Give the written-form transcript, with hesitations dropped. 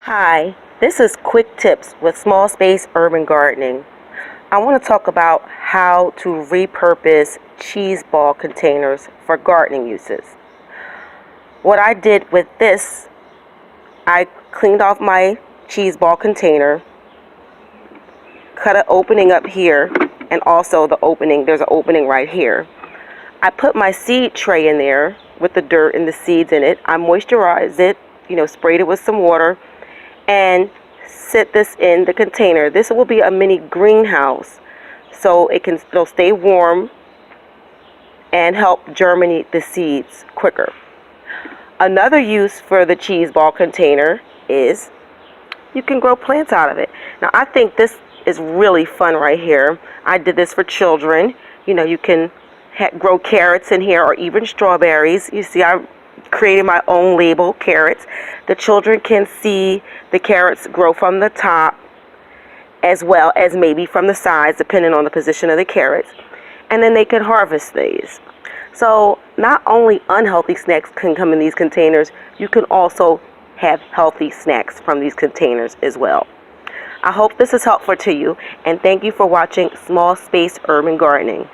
Hi, this is Quick Tips with Small Space Urban Gardening. I want to talk about how to repurpose cheese ball containers for gardening uses. What I did with this, I cleaned off my cheese ball container, cut an opening up here, and also there's an opening right here. I put my seed tray in there with the dirt and the seeds in it. I moisturized it, sprayed it with some water, and set this in the container. This will be a mini greenhouse, so it'll stay warm and help germinate the seeds quicker. Another use for the cheese ball container is you can grow plants out of it. Now I think this is really fun right here. I did this for children. You can grow carrots in here or even strawberries. You see, I created my own label, carrots. The children can see the carrots grow from the top as well as maybe from the sides, depending on the position of the carrots. And then they can harvest these. So not only unhealthy snacks can come in these containers, you can also have healthy snacks from these containers as well. I hope this is helpful to you, and thank you for watching Small Space Urban Gardening.